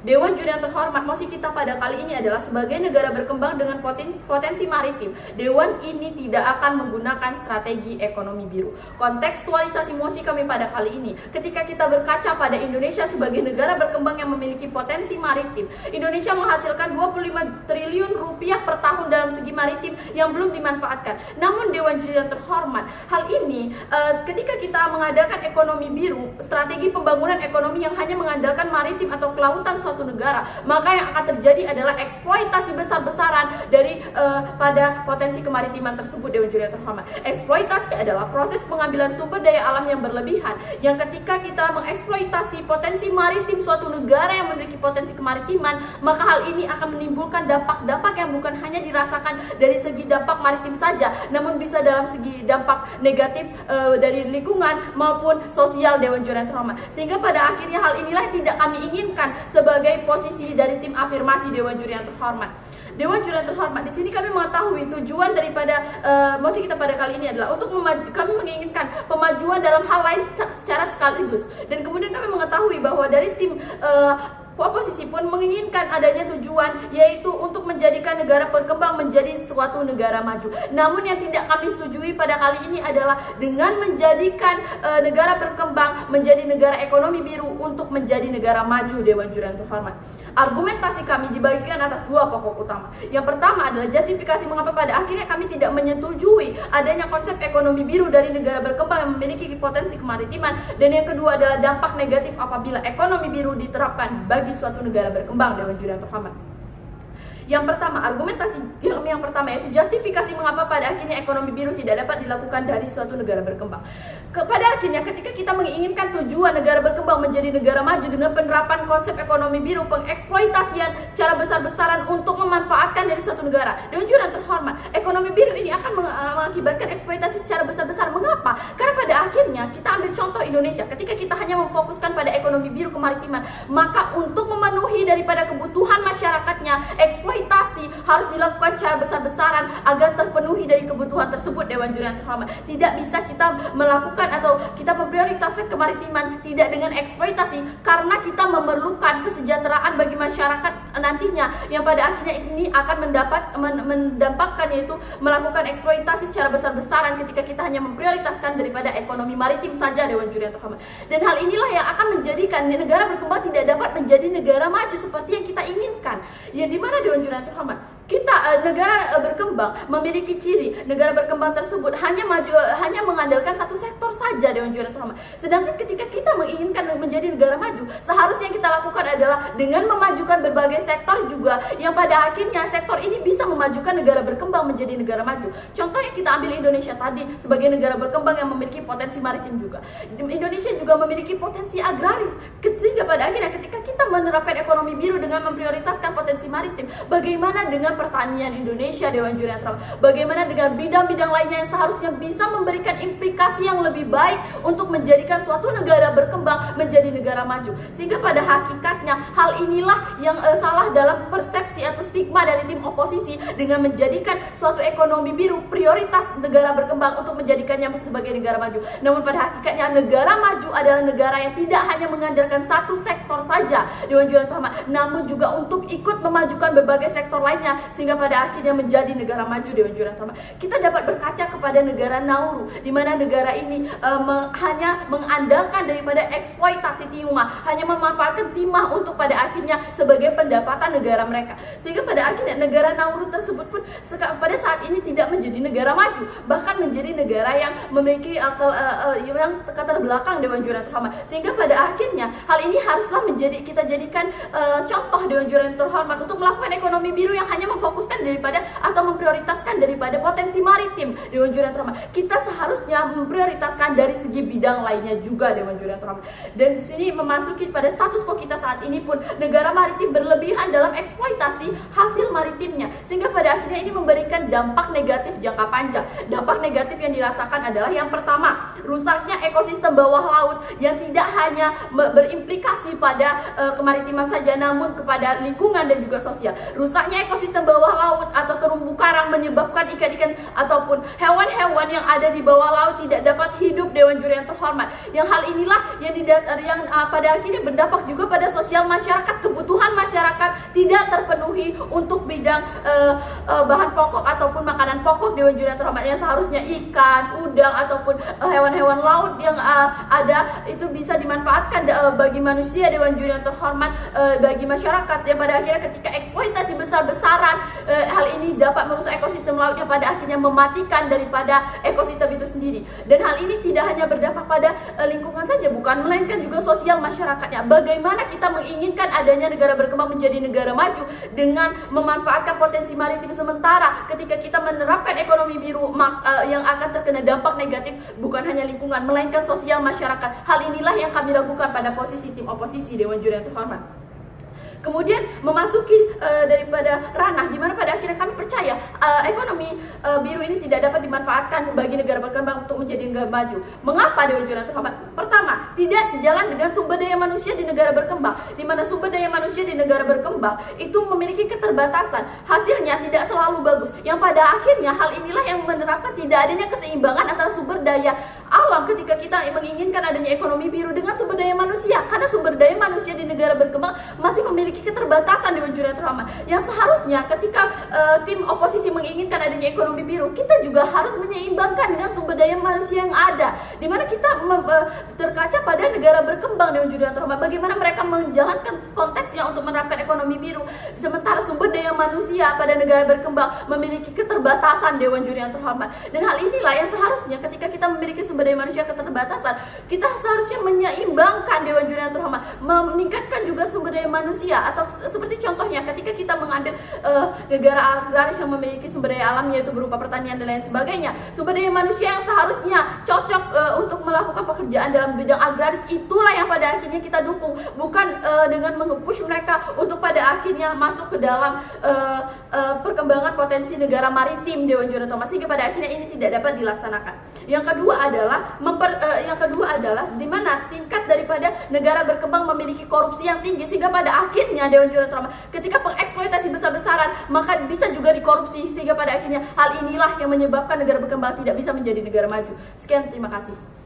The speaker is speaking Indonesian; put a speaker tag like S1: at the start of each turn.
S1: Dewan Juri yang terhormat, mosi kita pada kali ini adalah sebagai negara berkembang dengan potensi maritim. Dewan ini tidak akan menggunakan strategi ekonomi biru. Kontekstualisasi mosi kami pada kali ini, ketika kita berkaca pada Indonesia sebagai negara berkembang yang memiliki potensi maritim, Indonesia menghasilkan 25 triliun rupiah per tahun dalam segi maritim yang belum dimanfaatkan. Namun Dewan Juri yang terhormat, hal ini ketika kita mengadakan ekonomi biru, strategi pembangunan ekonomi yang hanya mengandalkan maritim atau kelautan suatu negara, maka yang akan terjadi adalah eksploitasi besar-besaran dari pada potensi kemaritiman tersebut. Dewan Juri yang terhormat, eksploitasi adalah proses pengambilan sumber daya alam yang berlebihan, yang ketika kita mengeksploitasi potensi maritim suatu negara yang memiliki potensi kemaritiman, maka hal ini akan menimbulkan dampak-dampak yang bukan hanya dirasakan dari segi dampak maritim saja, namun bisa dalam segi dampak negatif dari lingkungan maupun sosial. Dewan Juri yang terhormat, sehingga pada akhirnya hal inilah yang tidak kami inginkan sebagai posisi dari tim afirmasi Dewan Juri yang terhormat. Dewan Juri yang terhormat, di sini kami mengetahui tujuan daripada mosi kita pada kali ini adalah untuk kami menginginkan pemajuan dalam hal lain secara sekaligus, dan kemudian kami mengetahui bahwa dari tim oposisi pun menginginkan adanya tujuan, yaitu untuk menjadikan negara berkembang menjadi suatu negara maju. Namun yang tidak kami setujui pada kali ini adalah dengan menjadikan negara berkembang menjadi negara ekonomi biru untuk menjadi negara maju. Dewan Juri yang terhormat, argumentasi kami dibagikan atas dua pokok utama. Yang pertama adalah justifikasi mengapa pada akhirnya kami tidak menyetujui adanya konsep ekonomi biru dari negara berkembang yang memiliki potensi kemaritiman, dan yang kedua adalah dampak negatif apabila ekonomi biru diterapkan bagi suatu negara berkembang. Dewan Juri yang terhormat, yang pertama, argumentasi yang pertama yaitu justifikasi mengapa pada akhirnya ekonomi biru tidak dapat dilakukan dari suatu negara berkembang. Pada akhirnya ketika kita menginginkan tujuan negara berkembang menjadi negara maju dengan penerapan konsep ekonomi biru, pengeksploitasian secara besar-besaran untuk memanfaatkan dari suatu negara, Dewan Juri yang terhormat, ekonomi biru ini akan mengakibatkan eksploitasi secara besar-besaran. Mengapa? Karena pada akhirnya kita ambil contoh Indonesia, ketika kita hanya memfokuskan pada ekonomi biru kemaritiman, maka untuk memenuhi daripada kebutuhan masyarakatnya, eksploitasi harus dilakukan secara besar-besaran agar terpenuhi dari kebutuhan tersebut. Dewan Juri yang terhormat, tidak bisa kita melakukan atau kita memprioritaskan kemaritiman tidak dengan eksploitasi, karena kita memerlukan kesejahteraan bagi masyarakat nantinya, yang pada akhirnya ini akan mendampakkan yaitu melakukan eksploitasi secara besar-besaran ketika kita hanya memprioritaskan daripada ekonomi maritim saja. Dewan Juri yang terhormat, dan hal inilah yang akan menjadikan negara berkembang tidak dapat menjadi negara maju seperti yang kita inginkan, yang dimana Dewan Juri yang terhormat, kita negara berkembang memiliki ciri negara berkembang tersebut hanya mengandalkan satu sektor saja. Dewan Juri yang terhormat, sedangkan ketika kita menginginkan menjadi negara maju, seharusnya yang kita lakukan adalah dengan memajukan berbagai sektor juga, yang pada akhirnya sektor ini bisa memajukan negara berkembang menjadi negara maju. Contoh yang kita ambil Indonesia tadi sebagai negara berkembang yang memiliki potensi maritim juga, Indonesia juga memiliki potensi agraris, sehingga pada akhirnya ketika kita menerapkan ekonomi biru dengan memprioritaskan potensi maritim, bagaimana dengan pertanian Indonesia? Dewan Juri yang terhormat, bagaimana dengan bidang-bidang lainnya yang seharusnya bisa memberikan implikasi yang lebih baik untuk menjadikan suatu negara berkembang menjadi negara maju? Sehingga pada hakikatnya hal inilah yang salah dalam persepsi atau stigma dari tim oposisi dengan menjadikan suatu ekonomi biru prioritas negara berkembang untuk menjadikannya sebagai negara maju. Namun pada hakikatnya negara maju adalah negara yang tidak hanya mengandalkan satu sektor saja, Dewan Juri yang terhormat, namun juga untuk ikut memajukan berbagai sektor lainnya, sehingga pada akhirnya menjadi negara maju. Dewan Juri yang terhormat, kita dapat berkaca kepada negara Nauru, di mana negara ini hanya mengandalkan daripada eksploitasi timah, hanya memanfaatkan timah untuk pada akhirnya sebagai pendapatan negara mereka, sehingga pada akhirnya negara Nauru tersebut pun pada saat ini tidak menjadi negara maju, bahkan menjadi negara yang memiliki yang keterbelakang. Dewan Juri yang terhormat, sehingga pada akhirnya hal ini haruslah kita jadikan contoh Dewan Juri yang terhormat untuk melakukan ekonomi biru yang hanya memfokuskan daripada atau memprioritaskan daripada potensi maritim. Dewan Juri yang terhormat, kita seharusnya memprioritaskan dari segi bidang lainnya juga. Dewan Juri yang terhormat, dan di sini memasuki pada status quo kita saat ini pun negara maritim berlebihan dalam eksploitasi hasil maritimnya, sehingga pada akhirnya ini memberikan dampak negatif jangka panjang. Dampak negatif yang dirasakan adalah yang pertama, rusaknya ekosistem bawah laut yang tidak hanya berimplikasi pada kemaritiman saja, namun kepada lingkungan dan juga sosial. Rusaknya ekosistem bawah laut atau terumbu karang menyebabkan ikan-ikan ataupun hewan-hewan yang ada di bawah laut tidak dapat hidup. Dewan Juri yang terhormat, yang hal inilah yang pada akhirnya berdampak juga pada sosial masyarakat, kebutuhan tidak terpenuhi untuk bidang bahan pokok ataupun makanan pokok Dewan Juri yang terhormat, yang seharusnya ikan, udang ataupun hewan-hewan laut yang ada itu bisa dimanfaatkan bagi manusia Dewan Juri yang terhormat, bagi masyarakat, yang pada akhirnya ketika eksploitasi besar-besaran hal ini dapat merusak ekosistem laut yang pada akhirnya mematikan daripada ekosistem itu sendiri. Dan hal ini tidak hanya berdampak pada lingkungan saja, bukan, melainkan juga sosial masyarakatnya. Bagaimana kita menginginkan adanya negara berkembang menjadi negara maju dengan memanfaatkan potensi maritim, sementara ketika kita menerapkan ekonomi biru yang akan terkena dampak negatif bukan hanya lingkungan melainkan sosial masyarakat. Hal inilah yang kami lakukan pada posisi tim oposisi Dewan Juri yang terhormat. Kemudian memasuki daripada ranah di mana pada akhirnya kami percaya ekonomi biru ini tidak dapat dimanfaatkan bagi negara berkembang untuk menjadi negara maju. Mengapa Dewan Juri yang terhormat? Pertama, tidak sejalan dengan sumber daya manusia di negara berkembang, di mana sumber daya manusia di negara berkembang itu memiliki keterbatasan, hasilnya tidak selalu bagus, yang pada akhirnya hal inilah yang menerapkan tidak adanya keseimbangan antara sumber daya alam ketika kita menginginkan adanya ekonomi biru dengan sumber daya manusia, karena sumber daya manusia di negara berkembang masih memiliki keterbatasan Dewan Juri yang terhormat, yang seharusnya ketika tim oposisi menginginkan adanya ekonomi biru, kita juga harus menyeimbangkan dengan sumber daya manusia yang ada, dimana kita terkaca pada negara berkembang Dewan Juri yang terhormat, bagaimana mereka menjalankan konteksnya untuk menerapkan ekonomi biru, sementara sumber daya manusia pada negara berkembang memiliki keterbatasan Dewan Juri yang terhormat. Dan hal inilah yang seharusnya ketika kita memiliki sumber daya manusia keterbatasan, kita seharusnya menyeimbangkan Dewan Juri yang terhormat, meningkatkan juga sumber daya manusia. Atau seperti contohnya ketika kita mengambil negara agraris yang memiliki sumber daya alam yaitu berupa pertanian dan lain sebagainya, sumber daya manusia yang seharusnya cocok untuk melakukan pekerjaan dalam bidang agraris, itulah yang pada akhirnya kita dukung, bukan dengan menge-push mereka untuk pada akhirnya masuk ke dalam perkembangan potensi negara maritim Dewan Juri yang terhormat, sehingga pada akhirnya ini tidak dapat dilaksanakan. Yang kedua adalah di mana tingkat daripada negara berkembang memiliki korupsi yang tinggi, sehingga pada akhirnya Dewan Juri yang terhormat ketika pengeksploitasi besar-besaran maka bisa juga dikorupsi, sehingga pada akhirnya hal inilah yang menyebabkan negara berkembang tidak bisa menjadi negara maju. Sekian, terima kasih.